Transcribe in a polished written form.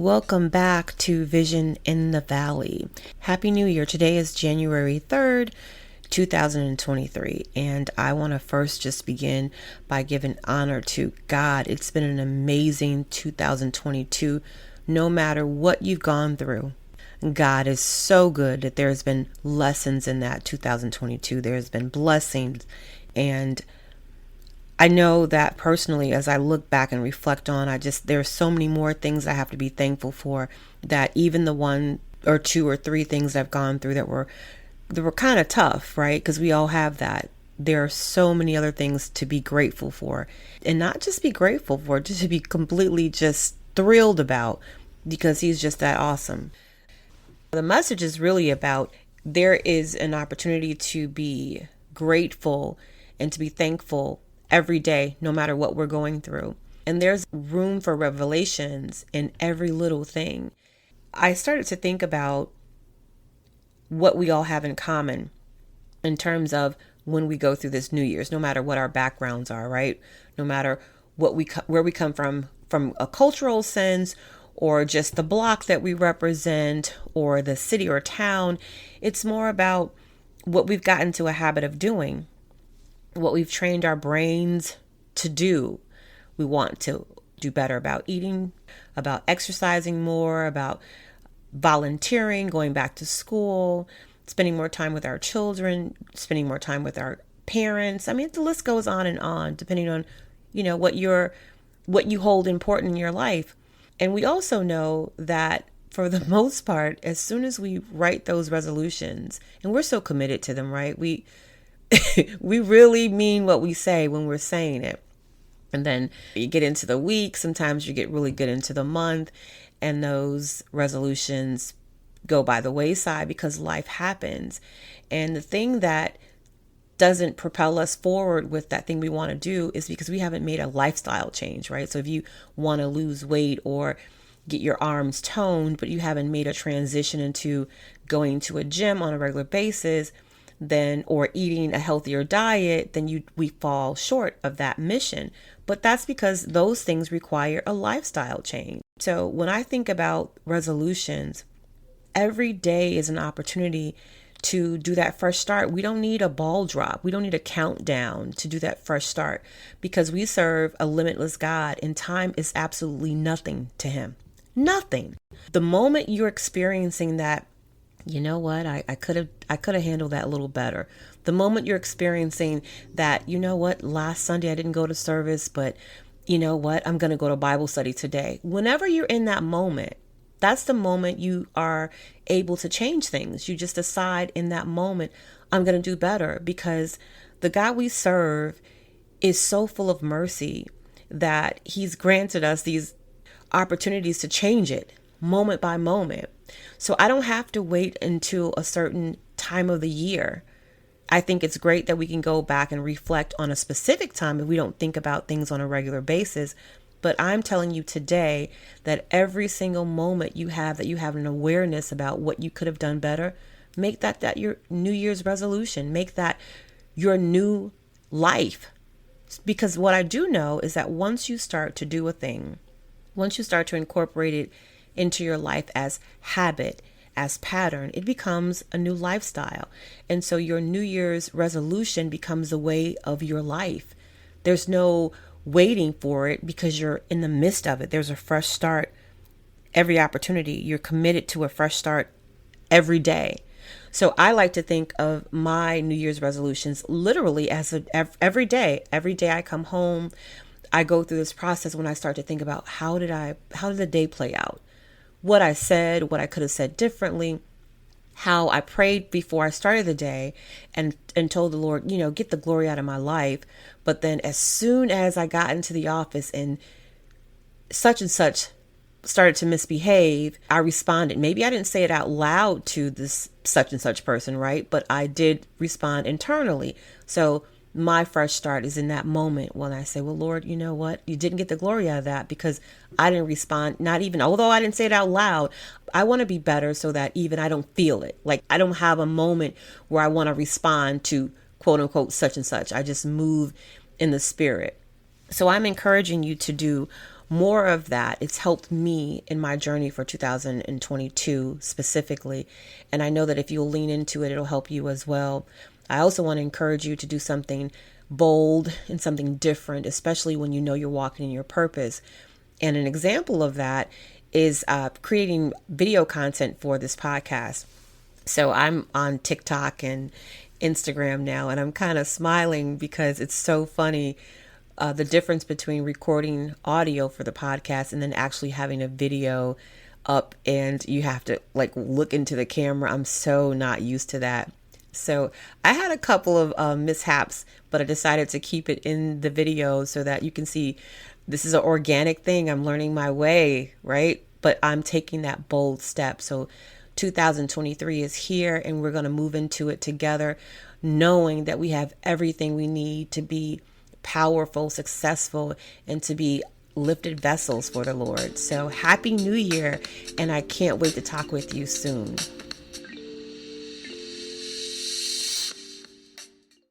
Welcome back to Vision in the Valley. Happy New Year. Today is January 3rd, 2023. And I want to first just begin by giving honor to God. It's been an amazing 2022, no matter what you've gone through. God is so good that there's been lessons in that 2022. There's been blessings. And I know that personally, as I look back and reflect on, there's so many more things I have to be thankful for, that even the one or two or three things I've gone through that were kind of tough, right? Because we all have that. There are so many other things to be grateful for, and not just be grateful for, just to be completely just thrilled about, because he's just that awesome. The message is really about there is an opportunity to be grateful and to be thankful every day, no matter what we're going through. And there's room for revelations in every little thing. I started to think about what we all have in common in terms of when we go through this New Year's, no matter what our backgrounds are, right? No matter where we come from a cultural sense, or just the block that we represent, or the city or town. It's more about what we've gotten to a habit of doing, what we've trained our brains to do. We want to do better about eating, about exercising more, about volunteering, going back to school, spending more time with our children, spending more time with our parents. I mean, the list goes on, depending on, what you hold important in your life. And we also know that for the most part, as soon as we write those resolutions, and we're so committed to them, right? We really mean what we say when we're saying it. And then you get into the week, sometimes you get really good into the month, and those resolutions go by the wayside because life happens. And the thing that doesn't propel us forward with that thing we want to do is because we haven't made a lifestyle change, right? So if you want to lose weight or get your arms toned, but you haven't made a transition into going to a gym on a regular basis, or eating a healthier diet, then we fall short of that mission. But that's because those things require a lifestyle change. So when I think about resolutions, every day is an opportunity to do that fresh start. We don't need a ball drop. We don't need a countdown to do that fresh start, because we serve a limitless God, and time is absolutely nothing to him. Nothing. The moment you're experiencing that, you know what, I could have handled that a little better. The moment you're experiencing that, you know what, last Sunday I didn't go to service, but you know what, I'm going to go to Bible study today. Whenever you're in that moment, that's the moment you are able to change things. You just decide in that moment, I'm going to do better, because the God we serve is so full of mercy that he's granted us these opportunities to change it moment by moment. So I don't have to wait until a certain time of the year. I think it's great that we can go back and reflect on a specific time if we don't think about things on a regular basis. But I'm telling you today that every single moment you have an awareness about what you could have done better, make that your New Year's resolution. Make that your new life. Because what I do know is that once you start to do a thing, once you start to incorporate it into your life as habit, as pattern, it becomes a new lifestyle. And so your New Year's resolution becomes a way of your life. There's no waiting for it, because you're in the midst of it. There's a fresh start every opportunity. You're committed to a fresh start every day. So I like to think of my New Year's resolutions literally as every day. Every day I come home, I go through this process when I start to think about how did the day play out? What I said, what I could have said differently, how I prayed before I started the day and told the Lord, get the glory out of my life. But then as soon as I got into the office and such and such started to misbehave, I responded. Maybe I didn't say it out loud to this such and such person, right? But I did respond internally. So my fresh start is in that moment when I say, well, Lord, you know what? You didn't get the glory out of that because I didn't respond, although I didn't say it out loud. I want to be better so that even I don't feel it. Like I don't have a moment where I want to respond to quote unquote such and such. I just move in the spirit. So I'm encouraging you to do more of that. It's helped me in my journey for 2022 specifically. And I know that if you'll lean into it, it'll help you as well. I also want to encourage you to do something bold and something different, especially when you know you're walking in your purpose. And an example of that is creating video content for this podcast. So I'm on TikTok and Instagram now, and I'm kind of smiling because it's so funny, the difference between recording audio for the podcast and then actually having a video up, and you have to like look into the camera. I'm so not used to that. So I had a couple of mishaps, but I decided to keep it in the video so that you can see this is an organic thing. I'm learning my way, right? But I'm taking that bold step. So 2023 is here, and we're going to move into it together, knowing that we have everything we need to be powerful, successful, and to be lifted vessels for the Lord. So happy New Year, and I can't wait to talk with you soon.